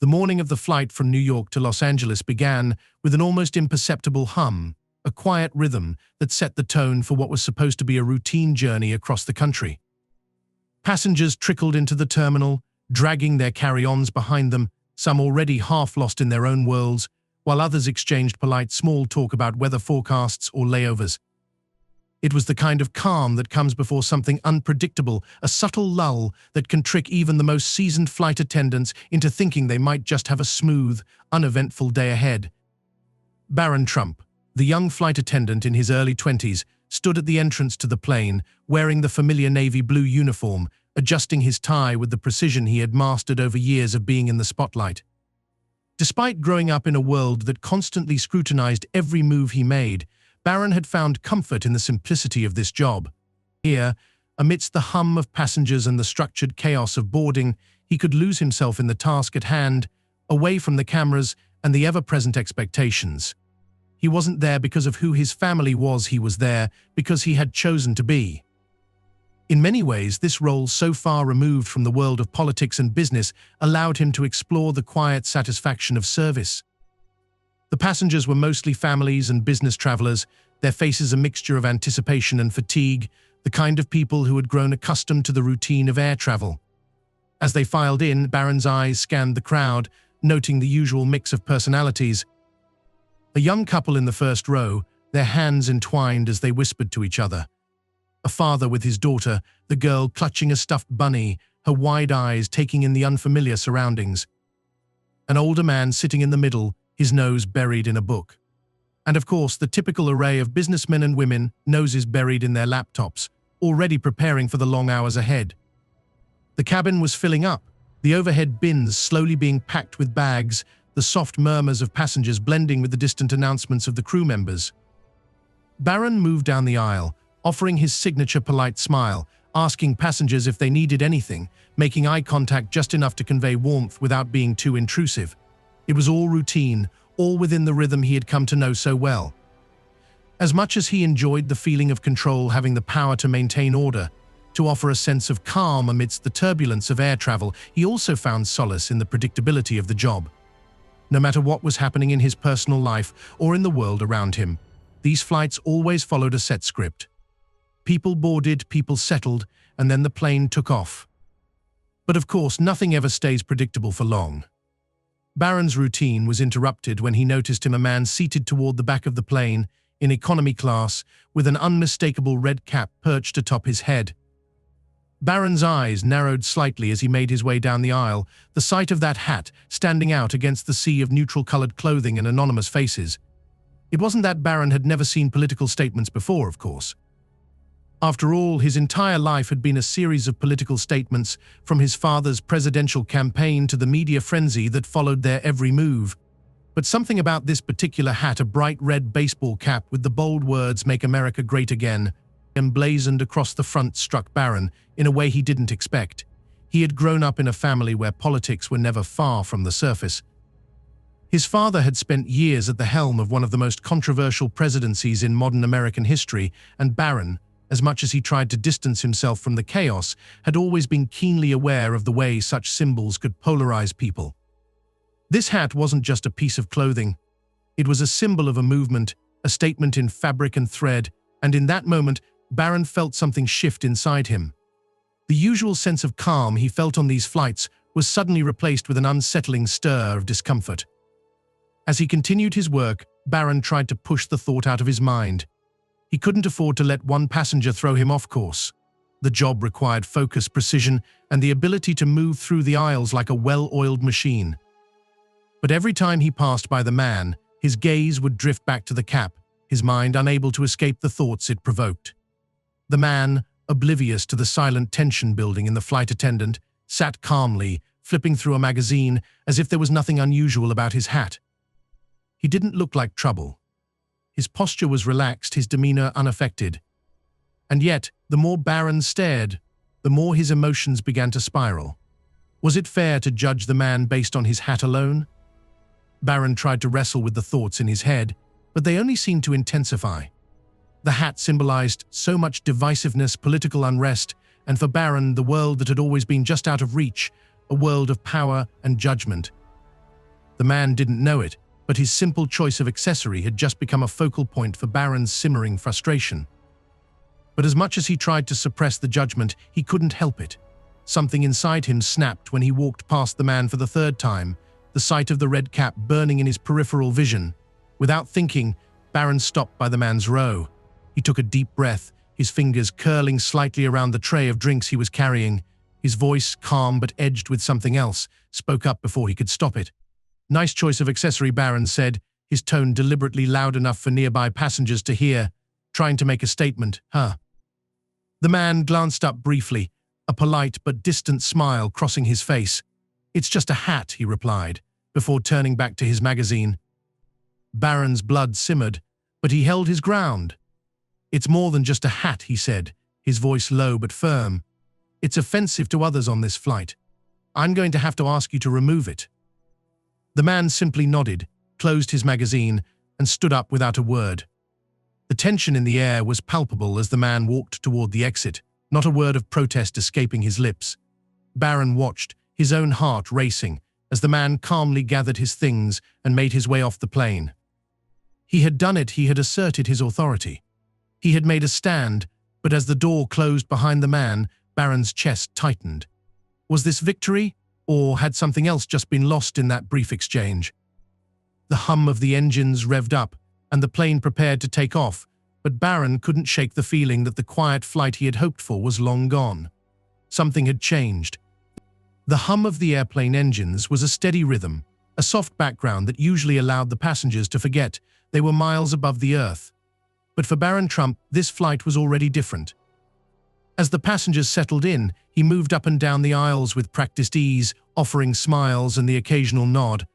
The morning of the flight from New York to Los Angeles began with an almost imperceptible hum, a quiet rhythm that set the tone for what was supposed to be a routine journey across the country. Passengers trickled into the terminal, dragging their carry-ons behind them, some already half lost in their own worlds, while others exchanged polite small talk about weather forecasts or layovers. It was the kind of calm that comes before something unpredictable, a subtle lull that can trick even the most seasoned flight attendants into thinking they might just have a smooth, uneventful day ahead. Barron Trump, the young flight attendant in his early 20s, stood at the entrance to the plane, wearing the familiar navy blue uniform, adjusting his tie with the precision he had mastered over years of being in the spotlight. Despite growing up in a world that constantly scrutinized every move he made, Barron had found comfort in the simplicity of this job. Here, amidst the hum of passengers and the structured chaos of boarding, he could lose himself in the task at hand, away from the cameras and the ever-present expectations. He wasn't there because of who his family was, he was there because he had chosen to be. In many ways, this role, so far removed from the world of politics and business, allowed him to explore the quiet satisfaction of service. The passengers were mostly families and business travelers, their faces a mixture of anticipation and fatigue, the kind of people who had grown accustomed to the routine of air travel. As they filed in, Barron's eyes scanned the crowd, noting the usual mix of personalities. A young couple in the first row, their hands entwined as they whispered to each other. A father with his daughter, the girl clutching a stuffed bunny, her wide eyes taking in the unfamiliar surroundings. An older man sitting in the middle, his nose buried in a book. And of course, the typical array of businessmen and women, noses buried in their laptops, already preparing for the long hours ahead. The cabin was filling up, the overhead bins slowly being packed with bags, the soft murmurs of passengers blending with the distant announcements of the crew members. Barron moved down the aisle, offering his signature polite smile, asking passengers if they needed anything, making eye contact just enough to convey warmth without being too intrusive. It was all routine, all within the rhythm he had come to know so well. As much as he enjoyed the feeling of control, having the power to maintain order, to offer a sense of calm amidst the turbulence of air travel, he also found solace in the predictability of the job. No matter what was happening in his personal life or in the world around him, these flights always followed a set script. People boarded, people settled, and then the plane took off. But of course, nothing ever stays predictable for long. Barron's routine was interrupted when he noticed him a man seated toward the back of the plane, in economy class, with an unmistakable red cap perched atop his head. Barron's eyes narrowed slightly as he made his way down the aisle, the sight of that hat standing out against the sea of neutral-colored clothing and anonymous faces. It wasn't that Barron had never seen political statements before, of course. After all, his entire life had been a series of political statements, from his father's presidential campaign to the media frenzy that followed their every move. But something about this particular hat, a bright red baseball cap with the bold words "Make America Great Again," emblazoned across the front, struck Barron in a way he didn't expect. He had grown up in a family where politics were never far from the surface. His father had spent years at the helm of one of the most controversial presidencies in modern American history, and Barron, as much as he tried to distance himself from the chaos, had always been keenly aware of the way such symbols could polarize people. This hat wasn't just a piece of clothing. It was a symbol of a movement, a statement in fabric and thread, and in that moment, Barron felt something shift inside him. The usual sense of calm he felt on these flights was suddenly replaced with an unsettling stir of discomfort. As he continued his work, Barron tried to push the thought out of his mind. He couldn't afford to let one passenger throw him off course. The job required focus, precision, and the ability to move through the aisles like a well-oiled machine. But every time he passed by the man, his gaze would drift back to the cap, his mind unable to escape the thoughts it provoked. The man, oblivious to the silent tension building in the flight attendant, sat calmly, flipping through a magazine as if there was nothing unusual about his hat. He didn't look like trouble. His posture was relaxed, his demeanor unaffected. And yet, the more Barron stared, the more his emotions began to spiral. Was it fair to judge the man based on his hat alone? Barron tried to wrestle with the thoughts in his head, but they only seemed to intensify. The hat symbolized so much divisiveness, political unrest, and for Barron, the world that had always been just out of reach, a world of power and judgment. The man didn't know it, but his simple choice of accessory had just become a focal point for Barron's simmering frustration. But as much as he tried to suppress the judgment, he couldn't help it. Something inside him snapped when he walked past the man for the third time, the sight of the red cap burning in his peripheral vision. Without thinking, Barron stopped by the man's row. He took a deep breath, his fingers curling slightly around the tray of drinks he was carrying. His voice, calm but edged with something else, spoke up before he could stop it. "Nice choice of accessory," Barron said, his tone deliberately loud enough for nearby passengers to hear, trying to make a statement. "Huh?" The man glanced up briefly, a polite but distant smile crossing his face. "It's just a hat," he replied, before turning back to his magazine. Barron's blood simmered, but he held his ground. "It's more than just a hat," he said, his voice low but firm. "It's offensive to others on this flight. I'm going to have to ask you to remove it." The man simply nodded, closed his magazine, and stood up without a word. The tension in the air was palpable as the man walked toward the exit, not a word of protest escaping his lips. Barron watched, his own heart racing, as the man calmly gathered his things and made his way off the plane. He had done it, he had asserted his authority. He had made a stand, but as the door closed behind the man, Barron's chest tightened. Was this victory, or had something else just been lost in that brief exchange? The hum of the engines revved up, and the plane prepared to take off, but Barron couldn't shake the feeling that the quiet flight he had hoped for was long gone. Something had changed. The hum of the airplane engines was a steady rhythm, a soft background that usually allowed the passengers to forget they were miles above the earth. But for Barron Trump, this flight was already different. As the passengers settled in, he moved up and down the aisles with practiced ease, offering smiles and the occasional nod.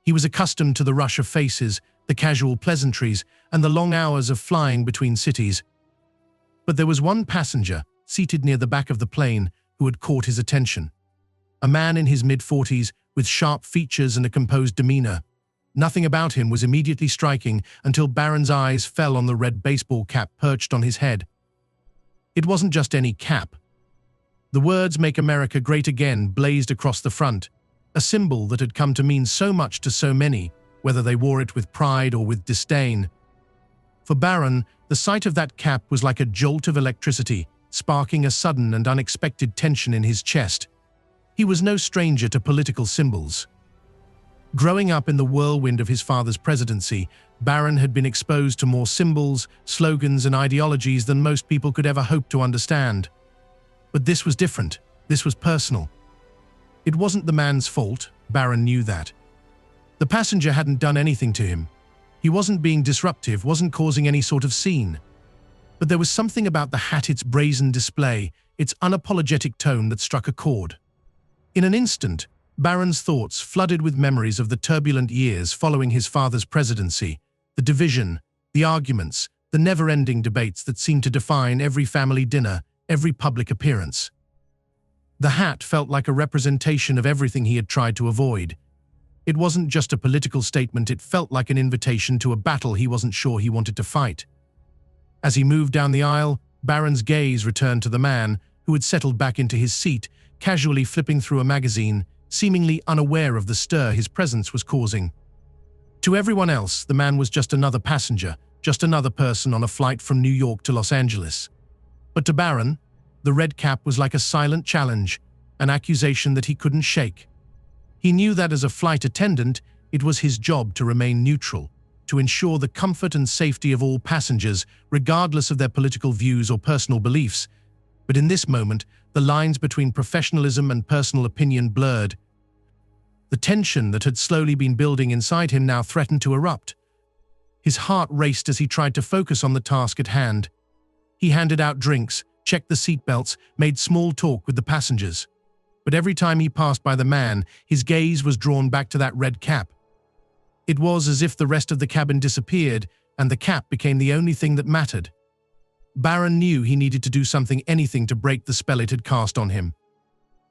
He was accustomed to the rush of faces, the casual pleasantries, and the long hours of flying between cities. But there was one passenger, seated near the back of the plane, who had caught his attention. A man in his mid-40s, with sharp features and a composed demeanor. Nothing about him was immediately striking until Barron's eyes fell on the red baseball cap perched on his head. It wasn't just any cap. The words "Make America Great Again" blazed across the front, a symbol that had come to mean so much to so many, whether they wore it with pride or with disdain. For Barron, the sight of that cap was like a jolt of electricity, sparking a sudden and unexpected tension in his chest. He was no stranger to political symbols. Growing up in the whirlwind of his father's presidency, Barron had been exposed to more symbols, slogans, and ideologies than most people could ever hope to understand. But this was different. This was personal. It wasn't the man's fault, Barron knew that. The passenger hadn't done anything to him. He wasn't being disruptive, wasn't causing any sort of scene. But there was something about the hat, its brazen display, its unapologetic tone that struck a chord. In an instant, Barron's thoughts flooded with memories of the turbulent years following his father's presidency, the division, the arguments, the never-ending debates that seemed to define every family dinner, every public appearance. The hat felt like a representation of everything he had tried to avoid. It wasn't just a political statement, it felt like an invitation to a battle he wasn't sure he wanted to fight. As he moved down the aisle, Barron's gaze returned to the man, who had settled back into his seat, casually flipping through a magazine, seemingly unaware of the stir his presence was causing. To everyone else, the man was just another passenger, just another person on a flight from New York to Los Angeles. But to Barron, the red cap was like a silent challenge, an accusation that he couldn't shake. He knew that as a flight attendant, it was his job to remain neutral, to ensure the comfort and safety of all passengers, regardless of their political views or personal beliefs. But in this moment, the lines between professionalism and personal opinion blurred. The tension that had slowly been building inside him now threatened to erupt. His heart raced as he tried to focus on the task at hand. He handed out drinks, checked the seatbelts, made small talk with the passengers. But every time he passed by the man, his gaze was drawn back to that red cap. It was as if the rest of the cabin disappeared and the cap became the only thing that mattered. Barron knew he needed to do something, anything to break the spell it had cast on him.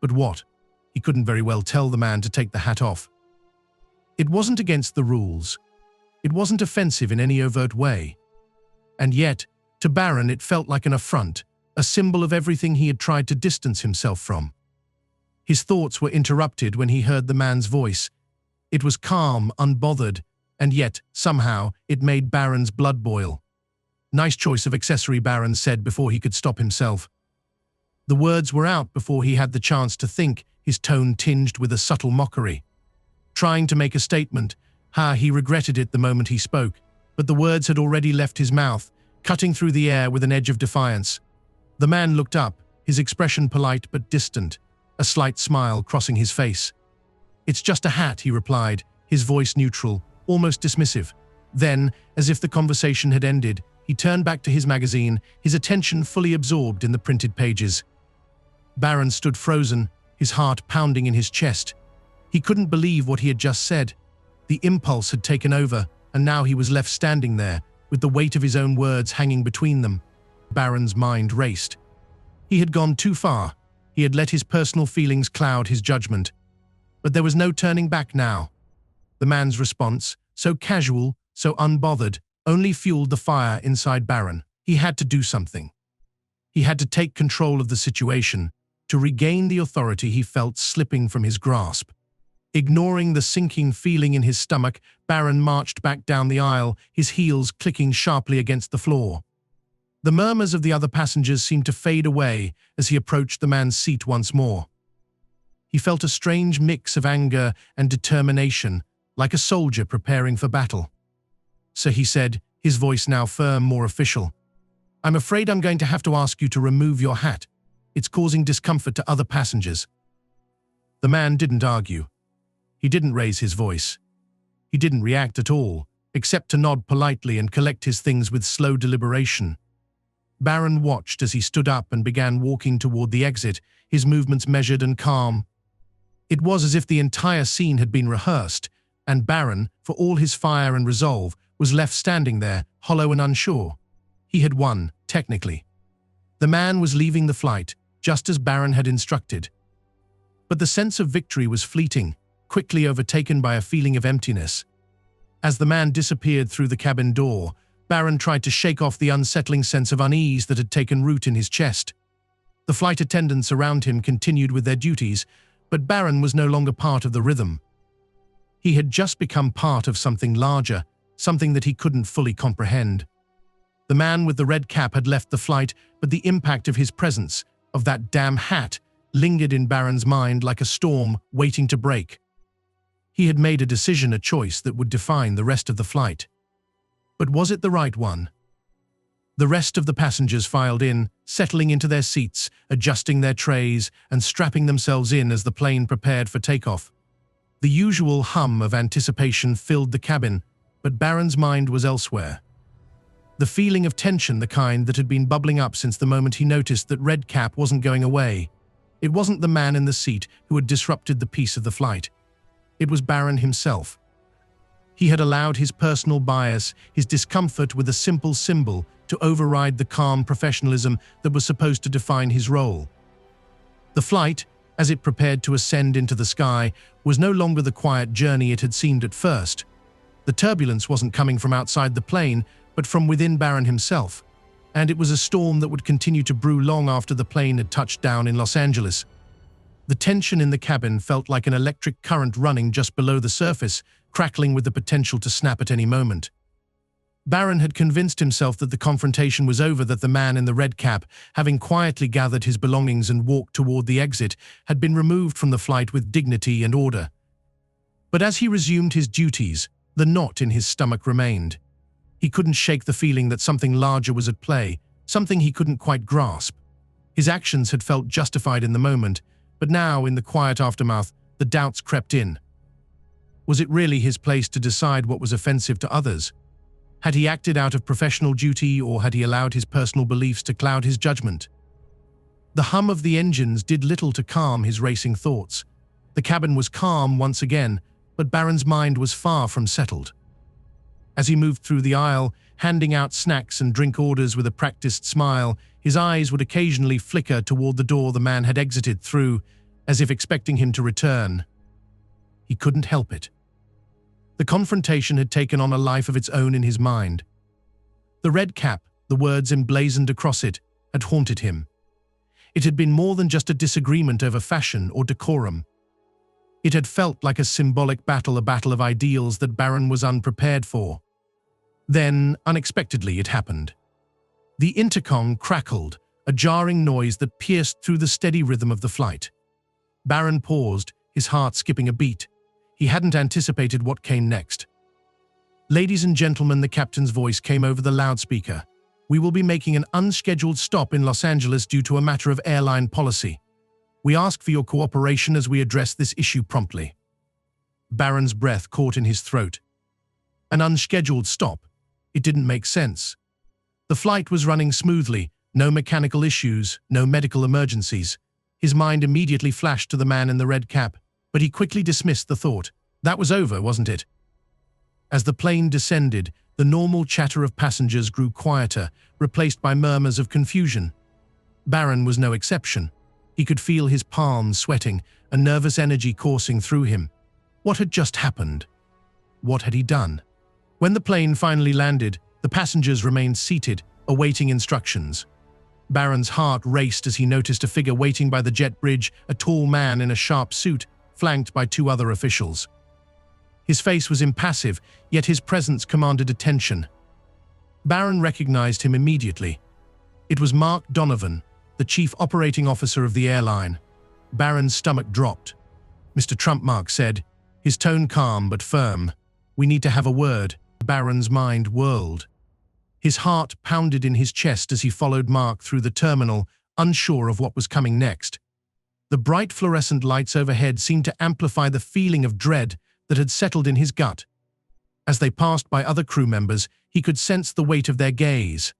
But what? He couldn't very well tell the man to take the hat off. It wasn't against the rules. It wasn't offensive in any overt way. And yet, to Barron it felt like an affront, a symbol of everything he had tried to distance himself from. His thoughts were interrupted when he heard the man's voice. It was calm, unbothered, and yet, somehow, it made Barron's blood boil. "Nice choice of accessory," Barron said before he could stop himself. The words were out before he had the chance to think, his tone tinged with a subtle mockery. Trying to make a statement, he regretted it the moment he spoke, but the words had already left his mouth, cutting through the air with an edge of defiance. The man looked up, his expression polite but distant, a slight smile crossing his face. "It's just a hat," he replied, his voice neutral, almost dismissive. Then, as if the conversation had ended, he turned back to his magazine, his attention fully absorbed in the printed pages. Barron stood frozen, his heart pounding in his chest. He couldn't believe what he had just said. The impulse had taken over, and now he was left standing there, with the weight of his own words hanging between them. Barron's mind raced. He had gone too far. He had let his personal feelings cloud his judgment. But there was no turning back now. The man's response, so casual, so unbothered, only fueled the fire inside Barron. He had to do something. He had to take control of the situation, to regain the authority he felt slipping from his grasp. Ignoring the sinking feeling in his stomach, Barron marched back down the aisle, his heels clicking sharply against the floor. The murmurs of the other passengers seemed to fade away as he approached the man's seat once more. He felt a strange mix of anger and determination, like a soldier preparing for battle. "So," he said, his voice now firm, more official, "I'm afraid I'm going to have to ask you to remove your hat. It's causing discomfort to other passengers." The man didn't argue. He didn't raise his voice. He didn't react at all, except to nod politely and collect his things with slow deliberation. Barron watched as he stood up and began walking toward the exit, his movements measured and calm. It was as if the entire scene had been rehearsed, and Barron, for all his fire and resolve, was left standing there, hollow and unsure. He had won, technically. The man was leaving the flight, just as Barron had instructed. But the sense of victory was fleeting, quickly overtaken by a feeling of emptiness. As the man disappeared through the cabin door, Barron tried to shake off the unsettling sense of unease that had taken root in his chest. The flight attendants around him continued with their duties, but Barron was no longer part of the rhythm. He had just become part of something larger, something that he couldn't fully comprehend. The man with the red cap had left the flight, but the impact of his presence, of that damn hat, lingered in Barron's mind like a storm waiting to break. He had made a decision, a choice that would define the rest of the flight. But was it the right one? The rest of the passengers filed in, settling into their seats, adjusting their trays, and strapping themselves in as the plane prepared for takeoff. The usual hum of anticipation filled the cabin, but Barron's mind was elsewhere. The feeling of tension, the kind that had been bubbling up since the moment he noticed that Red Cap wasn't going away. It wasn't the man in the seat who had disrupted the peace of the flight. It was Barron himself. He had allowed his personal bias, his discomfort with a simple symbol, to override the calm professionalism that was supposed to define his role. The flight, as it prepared to ascend into the sky, was no longer the quiet journey it had seemed at first. The turbulence wasn't coming from outside the plane, but from within Barron himself. And it was a storm that would continue to brew long after the plane had touched down in Los Angeles. The tension in the cabin felt like an electric current running just below the surface, crackling with the potential to snap at any moment. Barron had convinced himself that the confrontation was over, that the man in the red cap, having quietly gathered his belongings and walked toward the exit, had been removed from the flight with dignity and order. But as he resumed his duties, the knot in his stomach remained. He couldn't shake the feeling that something larger was at play, something he couldn't quite grasp. His actions had felt justified in the moment, but now, in the quiet aftermath, the doubts crept in. Was it really his place to decide what was offensive to others? Had he acted out of professional duty, or had he allowed his personal beliefs to cloud his judgment? The hum of the engines did little to calm his racing thoughts. The cabin was calm once again, but Barron's mind was far from settled. As he moved through the aisle, handing out snacks and drink orders with a practiced smile, his eyes would occasionally flicker toward the door the man had exited through, as if expecting him to return. He couldn't help it. The confrontation had taken on a life of its own in his mind. The red cap, the words emblazoned across it, had haunted him. It had been more than just a disagreement over fashion or decorum. It had felt like a symbolic battle, a battle of ideals that Barron was unprepared for. Then, unexpectedly, it happened. The intercom crackled, a jarring noise that pierced through the steady rhythm of the flight. Barron paused, his heart skipping a beat. He hadn't anticipated what came next. "Ladies and gentlemen," the captain's voice came over the loudspeaker. "We will be making an unscheduled stop in Los Angeles due to a matter of airline policy. We ask for your cooperation as we address this issue promptly." Barron's breath caught in his throat. An unscheduled stop? It didn't make sense. The flight was running smoothly, no mechanical issues, no medical emergencies. His mind immediately flashed to the man in the red cap, but he quickly dismissed the thought. That was over, wasn't it? As the plane descended, the normal chatter of passengers grew quieter, replaced by murmurs of confusion. Barron was no exception. He could feel his palms sweating, a nervous energy coursing through him. What had just happened? What had he done? When the plane finally landed, the passengers remained seated, awaiting instructions. Barron's heart raced as he noticed a figure waiting by the jet bridge, a tall man in a sharp suit, flanked by two other officials. His face was impassive, yet his presence commanded attention. Barron recognized him immediately. It was Mark Donovan, the chief operating officer of the airline. Barron's stomach dropped. "Mr. Trump," Mark said, his tone calm but firm. "We need to have a word." Barron's mind whirled. His heart pounded in his chest as he followed Mark through the terminal, unsure of what was coming next. The bright fluorescent lights overhead seemed to amplify the feeling of dread that had settled in his gut. As they passed by other crew members, he could sense the weight of their gaze.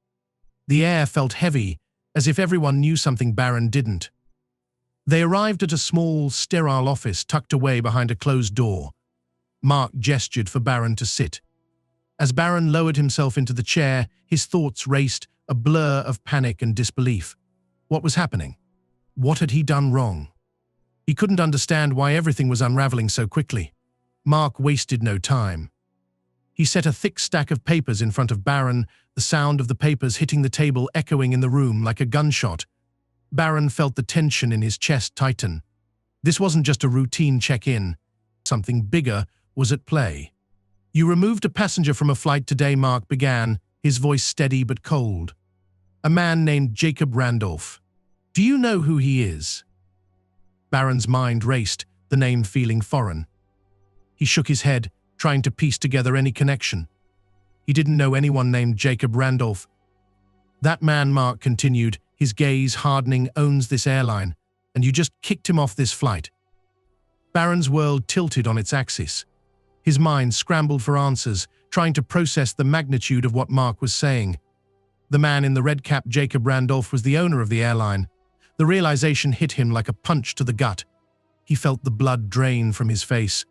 The air felt heavy, as if everyone knew something Barron didn't. They arrived at a small, sterile office tucked away behind a closed door. Mark gestured for Barron to sit. As Barron lowered himself into the chair, his thoughts raced, a blur of panic and disbelief. What was happening? What had he done wrong? He couldn't understand why everything was unraveling so quickly. Mark wasted no time. He set a thick stack of papers in front of Barron, the sound of the papers hitting the table echoing in the room like a gunshot. Barron felt the tension in his chest tighten. This wasn't just a routine check-in. Something bigger was at play. "You removed a passenger from a flight today," Mark began, his voice steady but cold. "A man named Jacob Randolph. Do you know who he is?" Barron's mind raced, the name feeling foreign. He shook his head, trying to piece together any connection. He didn't know anyone named Jacob Randolph. "That man," Mark continued, his gaze hardening, "owns this airline, and you just kicked him off this flight." Barron's world tilted on its axis. His mind scrambled for answers, trying to process the magnitude of what Mark was saying. The man in the red cap, Jacob Randolph, was the owner of the airline. The realization hit him like a punch to the gut. He felt the blood drain from his face.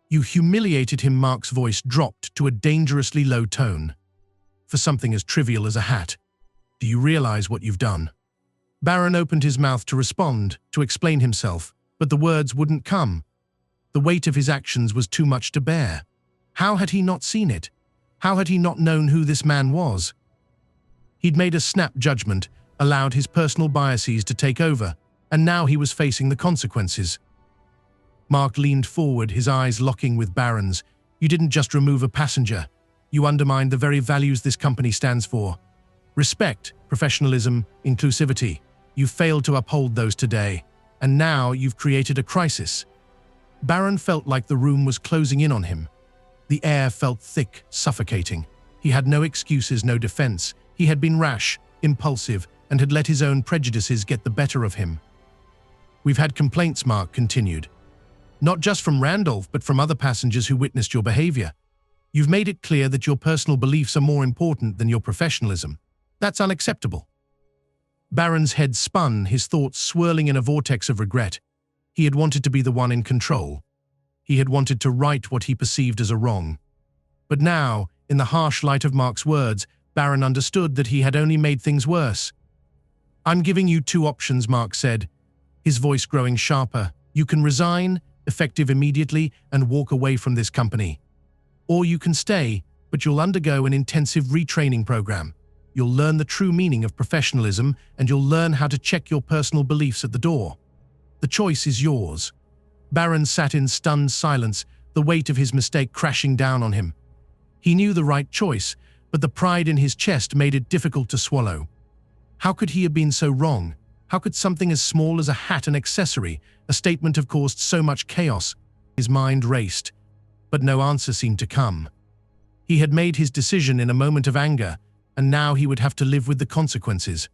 "You humiliated him," Mark's voice dropped to a dangerously low tone. "For something as trivial as a hat. Do you realize what you've done?" Barron opened his mouth to respond, to explain himself, but the words wouldn't come. The weight of his actions was too much to bear. How had he not seen it? How had he not known who this man was? He'd made a snap judgment, allowed his personal biases to take over, and now he was facing the consequences. Mark leaned forward, his eyes locking with Barron's. "You didn't just remove a passenger. You undermined the very values this company stands for. Respect, professionalism, inclusivity. You failed to uphold those today, and now you've created a crisis." Barron felt like the room was closing in on him. The air felt thick, suffocating. He had no excuses, no defense. He had been rash, impulsive, and had let his own prejudices get the better of him. "We've had complaints," Mark continued. "Not just from Randolph, but from other passengers who witnessed your behavior. You've made it clear that your personal beliefs are more important than your professionalism. That's unacceptable." Barron's head spun, his thoughts swirling in a vortex of regret. He had wanted to be the one in control. He had wanted to right what he perceived as a wrong. But now, in the harsh light of Mark's words, Barron understood that he had only made things worse. "I'm giving you two options," Mark said, his voice growing sharper. "You can resign, effective immediately, and walk away from this company. Or you can stay, but you'll undergo an intensive retraining program. You'll learn the true meaning of professionalism, and you'll learn how to check your personal beliefs at the door. The choice is yours." Barron sat in stunned silence, the weight of his mistake crashing down on him. He knew the right choice, but the pride in his chest made it difficult to swallow. How could he have been so wrong? How could something as small as a hat and accessory, a statement, have caused so much chaos? His mind raced, but no answer seemed to come. He had made his decision in a moment of anger, and now he would have to live with the consequences.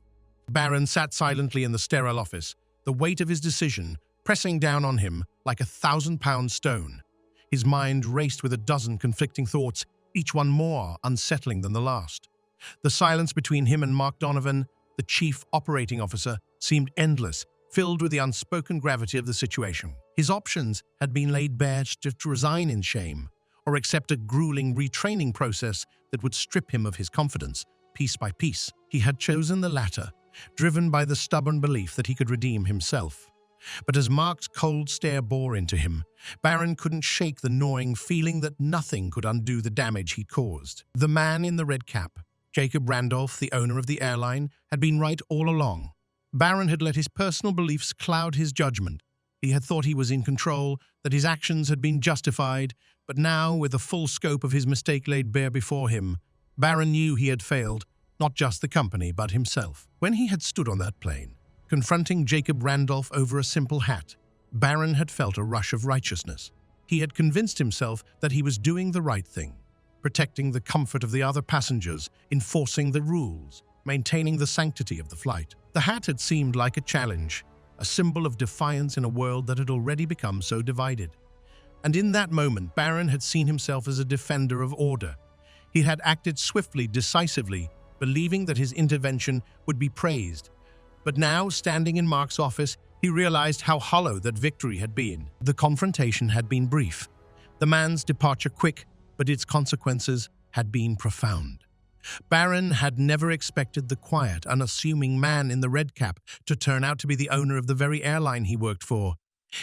Barron sat silently in the sterile office, the weight of his decision pressing down on him like a 1,000-pound stone. His mind raced with a dozen conflicting thoughts, each one more unsettling than the last. The silence between him and Mark Donovan, the chief operating officer, seemed endless, filled with the unspoken gravity of the situation. His options had been laid bare: to resign in shame, or accept a grueling retraining process that would strip him of his confidence, piece by piece. He had chosen the latter, driven by the stubborn belief that he could redeem himself. But as Mark's cold stare bore into him, Barron couldn't shake the gnawing feeling that nothing could undo the damage he'd caused. The man in the red cap, Jacob Randolph, the owner of the airline, had been right all along. Barron had let his personal beliefs cloud his judgment. He had thought he was in control, that his actions had been justified, but now, with the full scope of his mistake laid bare before him, Barron knew he had failed, not just the company, but himself. When he had stood on that plane, confronting Jacob Randolph over a simple hat, Barron had felt a rush of righteousness. He had convinced himself that he was doing the right thing, protecting the comfort of the other passengers, enforcing the rules, maintaining the sanctity of the flight. The hat had seemed like a challenge, a symbol of defiance in a world that had already become so divided. And in that moment, Barron had seen himself as a defender of order. He had acted swiftly, decisively, believing that his intervention would be praised. But now, standing in Mark's office, he realized how hollow that victory had been. The confrontation had been brief, the man's departure quick, but its consequences had been profound. Barron had never expected the quiet, unassuming man in the red cap to turn out to be the owner of the very airline he worked for.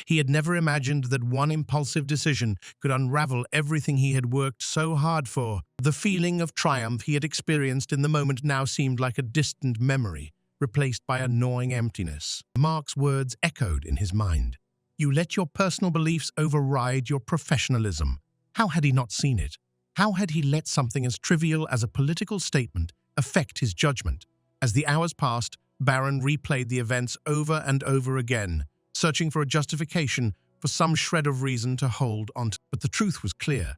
He had never imagined that one impulsive decision could unravel everything he had worked so hard for. The feeling of triumph he had experienced in the moment now seemed like a distant memory, replaced by a gnawing emptiness. Mark's words echoed in his mind. "You let your personal beliefs override your professionalism." How had he not seen it? How had he let something as trivial as a political statement affect his judgment? As the hours passed, Barron replayed the events over and over again, searching for a justification, for some shred of reason to hold on to. But the truth was clear.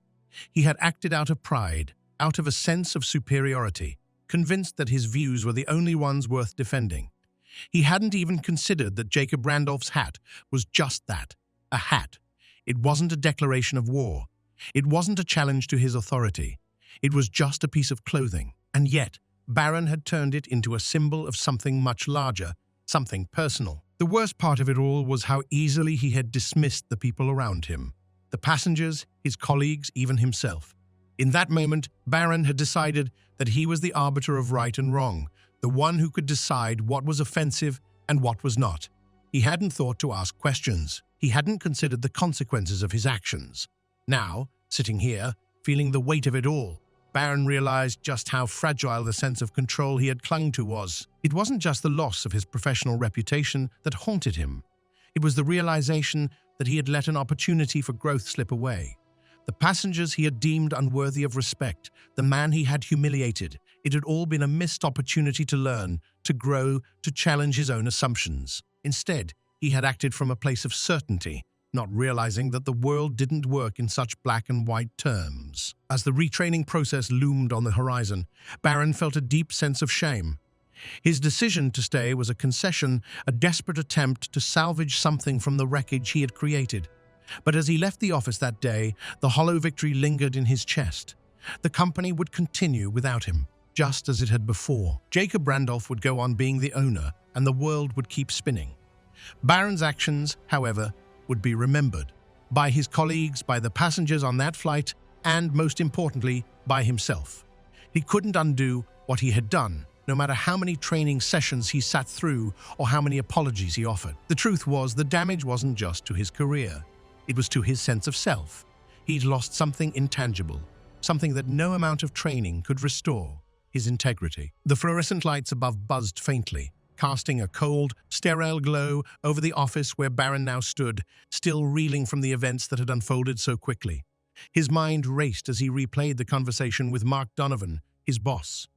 He had acted out of pride, out of a sense of superiority, convinced that his views were the only ones worth defending. He hadn't even considered that Jacob Randolph's hat was just that, a hat. It wasn't a declaration of war. It wasn't a challenge to his authority. It was just a piece of clothing. And yet, Barron had turned it into a symbol of something much larger, something personal. The worst part of it all was how easily he had dismissed the people around him. The passengers, his colleagues, even himself. In that moment, Barron had decided that he was the arbiter of right and wrong, the one who could decide what was offensive and what was not. He hadn't thought to ask questions. He hadn't considered the consequences of his actions. Now, sitting here, feeling the weight of it all, Barron realized just how fragile the sense of control he had clung to was. It wasn't just the loss of his professional reputation that haunted him. It was the realization that he had let an opportunity for growth slip away. The passengers he had deemed unworthy of respect, the man he had humiliated, it had all been a missed opportunity to learn, to grow, to challenge his own assumptions. Instead, he had acted from a place of certainty, not realizing that the world didn't work in such black and white terms. As the retraining process loomed on the horizon, Barron felt a deep sense of shame. His decision to stay was a concession, a desperate attempt to salvage something from the wreckage he had created. But as he left the office that day, the hollow victory lingered in his chest. The company would continue without him, just as it had before. Jacob Randolph would go on being the owner, and the world would keep spinning. Barron's actions, however, would be remembered by his colleagues, by the passengers on that flight, and, most importantly, by himself. He couldn't undo what he had done, no matter how many training sessions he sat through or how many apologies he offered. The truth was, the damage wasn't just to his career. It was to his sense of self. He'd lost something intangible, something that no amount of training could restore: his integrity. The fluorescent lights above buzzed faintly, casting a cold, sterile glow over the office where Barron now stood, still reeling from the events that had unfolded so quickly. His mind raced as he replayed the conversation with Mark Donovan, his boss.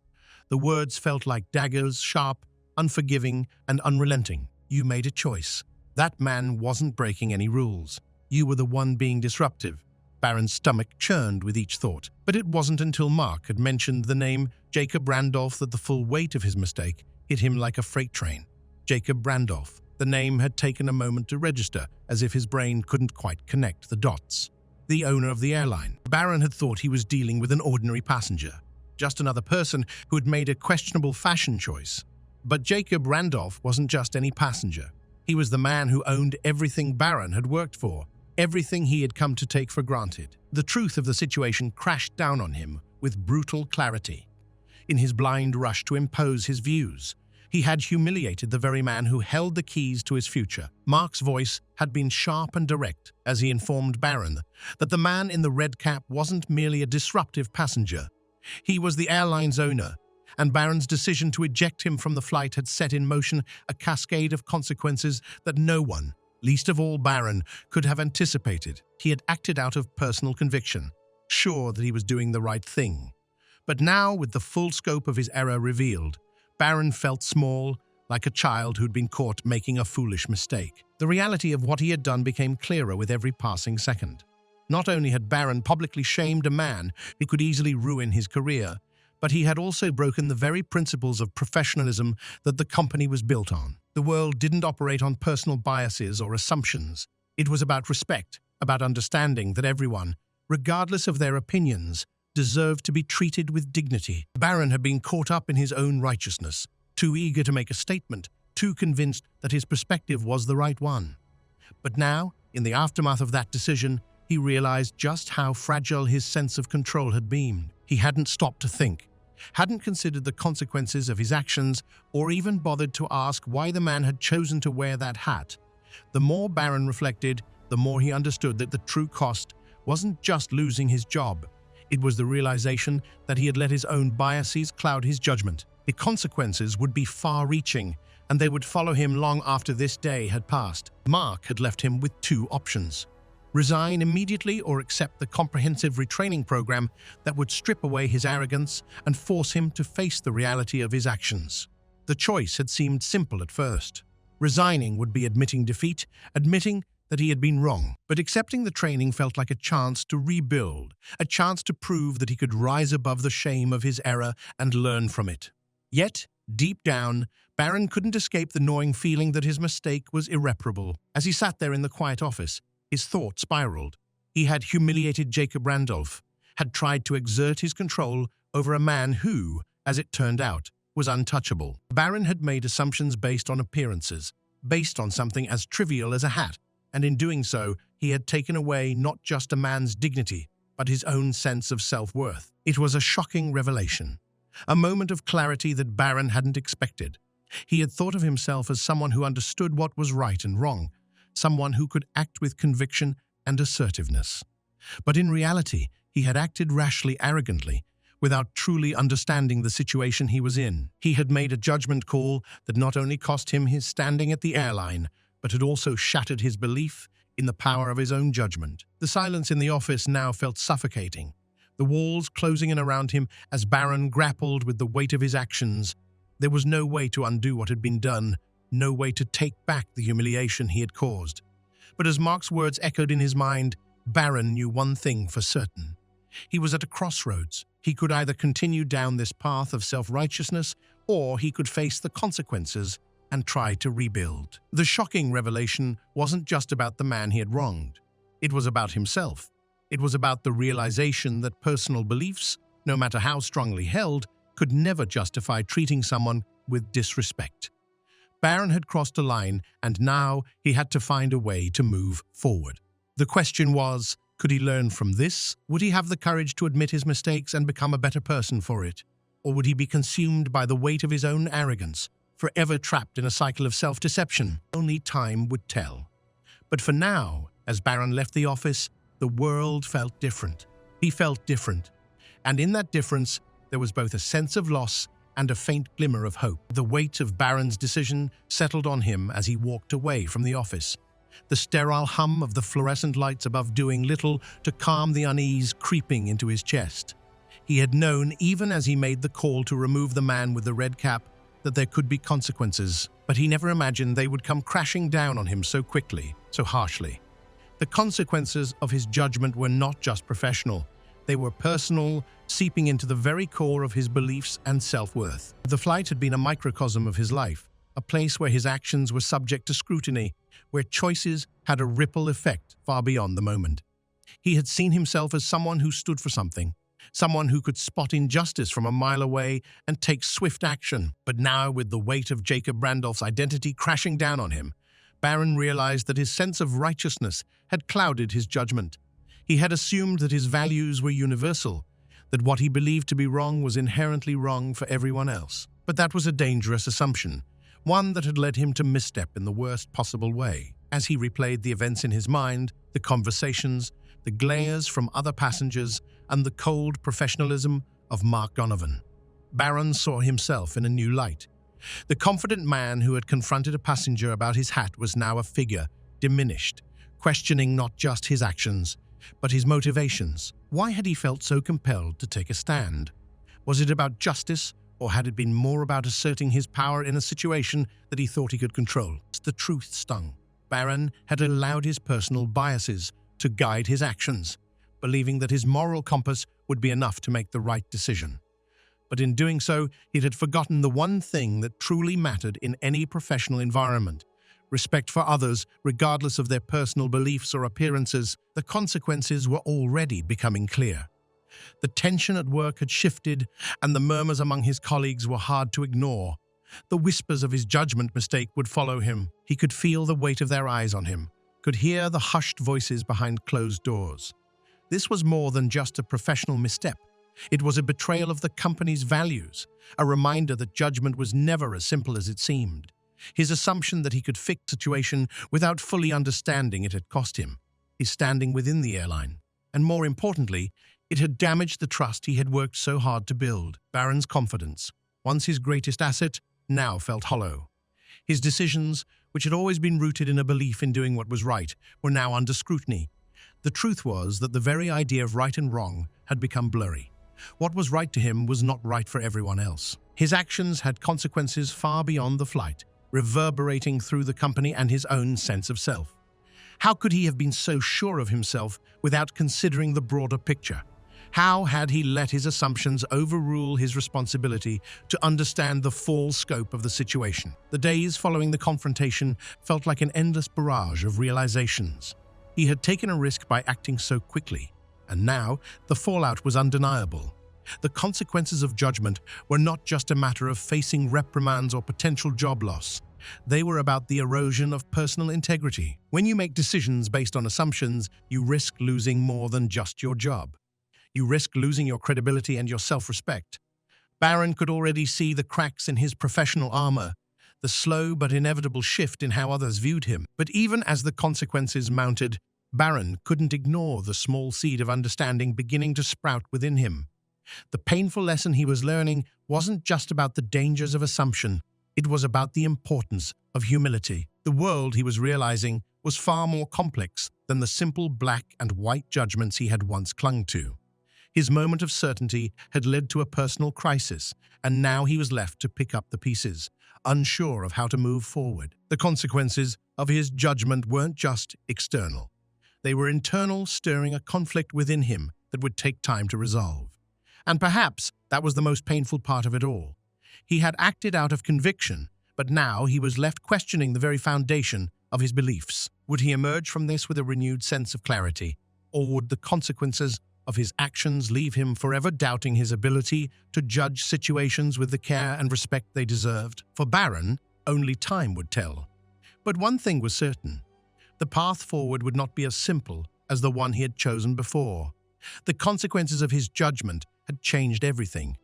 The words felt like daggers, sharp, unforgiving, and unrelenting. You made a choice. That man wasn't breaking any rules. You were the one being disruptive. Barron's stomach churned with each thought. But it wasn't until Mark had mentioned the name Jacob Randolph that the full weight of his mistake hit him like a freight train. Jacob Randolph. The name had taken a moment to register, as if his brain couldn't quite connect the dots. The owner of the airline. Barron had thought he was dealing with an ordinary passenger, just another person who had made a questionable fashion choice. But Jacob Randolph wasn't just any passenger. He was the man who owned everything Barron had worked for, everything he had come to take for granted. The truth of the situation crashed down on him with brutal clarity. In his blind rush to impose his views, he had humiliated the very man who held the keys to his future. Mark's voice had been sharp and direct as he informed Barron that the man in the red cap wasn't merely a disruptive passenger. He was the airline's owner, and Barron's decision to eject him from the flight had set in motion a cascade of consequences that no one, least of all Barron, could have anticipated. He had acted out of personal conviction, sure that he was doing the right thing. But now, with the full scope of his error revealed, Barron felt small, like a child who'd been caught making a foolish mistake. The reality of what he had done became clearer with every passing second. Not only had Barron publicly shamed a man who could easily ruin his career, but he had also broken the very principles of professionalism that the company was built on. The world didn't operate on personal biases or assumptions. It was about respect, about understanding that everyone, regardless of their opinions, deserved to be treated with dignity. Barron had been caught up in his own righteousness, too eager to make a statement, too convinced that his perspective was the right one. But now, in the aftermath of that decision, he realized just how fragile his sense of control had been. He hadn't stopped to think, hadn't considered the consequences of his actions, or even bothered to ask why the man had chosen to wear that hat. The more Barron reflected, the more he understood that the true cost wasn't just losing his job. It was the realization that he had let his own biases cloud his judgment. The consequences would be far-reaching, and they would follow him long after this day had passed. Mark had left him with two options: resign immediately or accept the comprehensive retraining program that would strip away his arrogance and force him to face the reality of his actions. The choice had seemed simple at first. Resigning would be admitting defeat, admitting that he had been wrong. But accepting the training felt like a chance to rebuild, a chance to prove that he could rise above the shame of his error and learn from it. Yet, deep down, Barron couldn't escape the gnawing feeling that his mistake was irreparable. As he sat there in the quiet office, his thoughts spiraled. He had humiliated Jacob Randolph, had tried to exert his control over a man who, as it turned out, was untouchable. Barron had made assumptions based on appearances, based on something as trivial as a hat, and in doing so, he had taken away not just a man's dignity, but his own sense of self-worth. It was a shocking revelation, a moment of clarity that Barron hadn't expected. He had thought of himself as someone who understood what was right and wrong, someone who could act with conviction and assertiveness. But in reality, he had acted rashly, arrogantly, without truly understanding the situation he was in. He had made a judgment call that not only cost him his standing at the airline, but had also shattered his belief in the power of his own judgment. The silence in the office now felt suffocating, the walls closing in around him as Barron grappled with the weight of his actions. There was no way to undo what had been done, no way to take back the humiliation he had caused. But as Mark's words echoed in his mind, Barron knew one thing for certain. He was at a crossroads. He could either continue down this path of self-righteousness, or he could face the consequences and try to rebuild. The shocking revelation wasn't just about the man he had wronged. It was about himself. It was about the realization that personal beliefs, no matter how strongly held, could never justify treating someone with disrespect. Barron had crossed a line, and now he had to find a way to move forward. The question was, could he learn from this? Would he have the courage to admit his mistakes and become a better person for it? Or would he be consumed by the weight of his own arrogance, forever trapped in a cycle of self-deception? Only time would tell. But for now, as Barron left the office, the world felt different. He felt different. And in that difference, there was both a sense of loss and a faint glimmer of hope. The weight of Barron's decision settled on him as he walked away from the office. The sterile hum of the fluorescent lights above doing little to calm the unease creeping into his chest. He had known, even as he made the call to remove the man with the red cap, that there could be consequences, but he never imagined they would come crashing down on him so quickly, so harshly. The consequences of his judgment were not just professional. They were personal, seeping into the very core of his beliefs and self-worth. The flight had been a microcosm of his life, a place where his actions were subject to scrutiny, where choices had a ripple effect far beyond the moment. He had seen himself as someone who stood for something, someone who could spot injustice from a mile away and take swift action. But now, with the weight of Jacob Randolph's identity crashing down on him, Barron realized that his sense of righteousness had clouded his judgment. He had assumed that his values were universal, that what he believed to be wrong was inherently wrong for everyone else. But that was a dangerous assumption, one that had led him to misstep in the worst possible way. As he replayed the events in his mind, the conversations, the glares from other passengers, and the cold professionalism of Mark Donovan, Barron saw himself in a new light. The confident man who had confronted a passenger about his hat was now a figure, diminished, questioning not just his actions, but his motivations. Why had he felt so compelled to take a stand? Was it about justice, or had it been more about asserting his power in a situation that he thought he could control? The truth stung. Barron had allowed his personal biases to guide his actions, believing that his moral compass would be enough to make the right decision. But in doing so, he had forgotten the one thing that truly mattered in any professional environment: respect for others, regardless of their personal beliefs or appearances. The consequences were already becoming clear. The tension at work had shifted, and the murmurs among his colleagues were hard to ignore. The whispers of his judgment mistake would follow him. He could feel the weight of their eyes on him, could hear the hushed voices behind closed doors. This was more than just a professional misstep. It was a betrayal of the company's values, a reminder that judgment was never as simple as it seemed. His assumption that he could fix the situation without fully understanding it had cost him his standing within the airline. And more importantly, it had damaged the trust he had worked so hard to build. Barron's confidence, once his greatest asset, now felt hollow. His decisions, which had always been rooted in a belief in doing what was right, were now under scrutiny. The truth was that the very idea of right and wrong had become blurry. What was right to him was not right for everyone else. His actions had consequences far beyond the flight, reverberating through the company and his own sense of self. How could he have been so sure of himself without considering the broader picture? How had he let his assumptions overrule his responsibility to understand the full scope of the situation? The days following the confrontation felt like an endless barrage of realizations. He had taken a risk by acting so quickly, and now the fallout was undeniable. The consequences of judgment were not just a matter of facing reprimands or potential job loss. They were about the erosion of personal integrity. When you make decisions based on assumptions, you risk losing more than just your job. You risk losing your credibility and your self-respect. Barron could already see the cracks in his professional armor, the slow but inevitable shift in how others viewed him. But even as the consequences mounted, Barron couldn't ignore the small seed of understanding beginning to sprout within him. The painful lesson he was learning wasn't just about the dangers of assumption. It was about the importance of humility. The world, he was realizing, was far more complex than the simple black and white judgments he had once clung to. His moment of certainty had led to a personal crisis, and now he was left to pick up the pieces, unsure of how to move forward. The consequences of his judgment weren't just external. They were internal, stirring a conflict within him that would take time to resolve. And perhaps that was the most painful part of it all. He had acted out of conviction, but now he was left questioning the very foundation of his beliefs. Would he emerge from this with a renewed sense of clarity, or would the consequences of his actions leave him forever doubting his ability to judge situations with the care and respect they deserved? For Barron, only time would tell. But one thing was certain: the path forward would not be as simple as the one he had chosen before. The consequences of his judgment had changed everything.